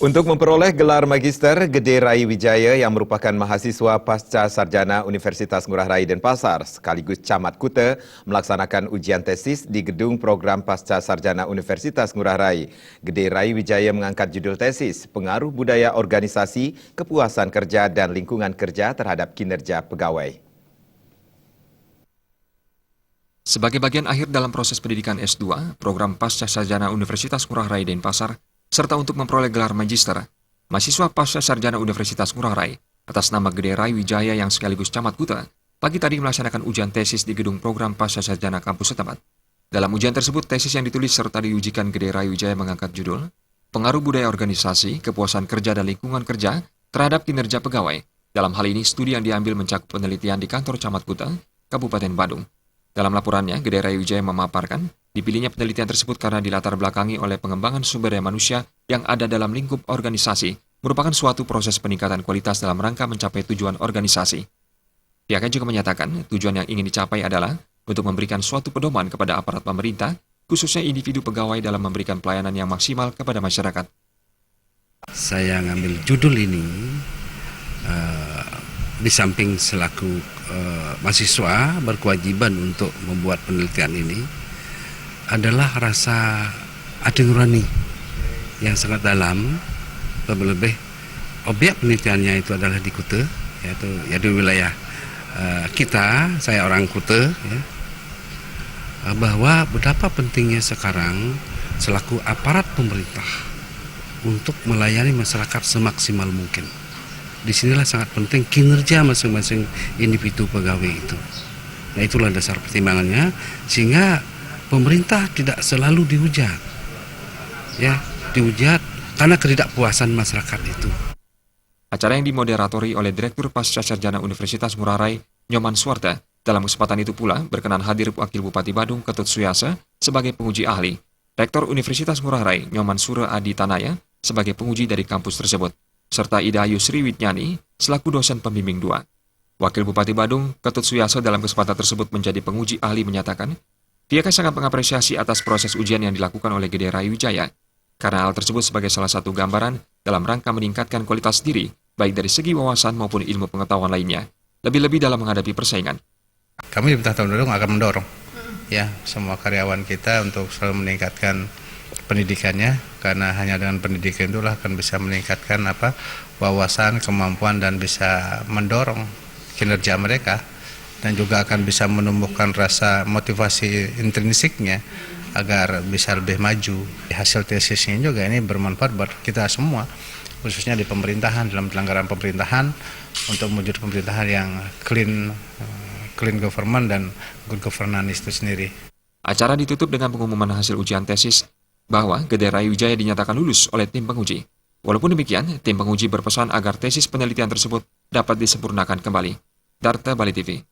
Untuk memperoleh gelar magister, Gede Rai Wijaya yang merupakan mahasiswa pasca sarjana Universitas Ngurah Rai Denpasar sekaligus Camat Kuta melaksanakan ujian tesis di gedung program pasca sarjana Universitas Ngurah Rai. Gede Rai Wijaya mengangkat judul tesis Pengaruh Budaya Organisasi, Kepuasan Kerja dan Lingkungan Kerja terhadap Kinerja Pegawai. Sebagai bagian akhir dalam proses pendidikan S2, program pasca sarjana Universitas Ngurah Rai Denpasar, serta untuk memperoleh gelar magister, mahasiswa pasca sarjana Universitas Ngurah Rai atas nama Gede Rai Wijaya yang sekaligus Camat Kuta, pagi tadi melaksanakan ujian tesis di gedung program pasca sarjana kampus setempat. Dalam ujian tersebut, tesis yang ditulis serta diujikan Gede Rai Wijaya mengangkat judul Pengaruh Budaya Organisasi, Kepuasan Kerja dan Lingkungan Kerja terhadap Kinerja Pegawai. Dalam hal ini, studi yang diambil mencakup penelitian di kantor Camat Kuta, Kabupaten Badung. Dalam laporannya, Gede Rai Wijaya memaparkan dipilihnya penelitian tersebut karena dilatar belakangi oleh pengembangan sumber daya manusia yang ada dalam lingkup organisasi, merupakan suatu proses peningkatan kualitas dalam rangka mencapai tujuan organisasi. Pihaknya juga menyatakan tujuan yang ingin dicapai adalah untuk memberikan suatu pedoman kepada aparat pemerintah, khususnya individu pegawai dalam memberikan pelayanan yang maksimal kepada masyarakat. Saya ngambil judul ini di samping selaku mahasiswa berkewajiban untuk membuat penelitian ini adalah rasa hati nurani yang sangat dalam, lebih objek penelitiannya itu adalah di Kuta, yaitu di wilayah kita, saya orang Kuta, ya, bahwa betapa pentingnya sekarang selaku aparat pemerintah untuk melayani masyarakat semaksimal mungkin. Disinilah sangat penting kinerja masing-masing individu pegawai itu. Nah, itulah dasar pertimbangannya, sehingga pemerintah tidak selalu dihujat, ya, dihujat karena ketidakpuasan masyarakat itu. Acara yang dimoderatori oleh Direktur Pasca Sarjana Universitas Ngurah Rai, Nyoman Suwarta, dalam kesempatan itu pula berkenan hadir Wakil Bupati Badung Ketut Suyasa sebagai penguji ahli, Rektor Universitas Ngurah Rai, Nyoman Sura Adi Tanaya, sebagai penguji dari kampus tersebut, serta Ida Ayu Sri Widnyani selaku dosen pembimbing 2. Wakil Bupati Badung Ketut Suyasa dalam kesempatan tersebut menjadi penguji ahli menyatakan, pihaknya sangat mengapresiasi atas proses ujian yang dilakukan oleh Gede Rai Wijaya, karena hal tersebut sebagai salah satu gambaran dalam rangka meningkatkan kualitas diri, baik dari segi wawasan maupun ilmu pengetahuan lainnya, lebih-lebih dalam menghadapi persaingan. Kami di Tahun Badung akan mendorong ya semua karyawan kita untuk selalu meningkatkan pendidikannya, karena hanya dengan pendidikan itulah akan bisa meningkatkan wawasan, kemampuan, dan bisa mendorong kinerja mereka, dan juga akan bisa menumbuhkan rasa motivasi intrinsiknya agar bisa lebih maju. Hasil tesisnya juga ini bermanfaat buat kita semua, khususnya di pemerintahan, dalam pelanggaran pemerintahan, untuk mewujud pemerintahan yang clean government dan good governance itu sendiri. Acara ditutup dengan pengumuman hasil ujian tesis bahwa Gede Rai Wijaya dinyatakan lulus oleh tim penguji. Walaupun demikian, tim penguji berpesan agar tesis penelitian tersebut dapat disempurnakan kembali. Darta Bali TV.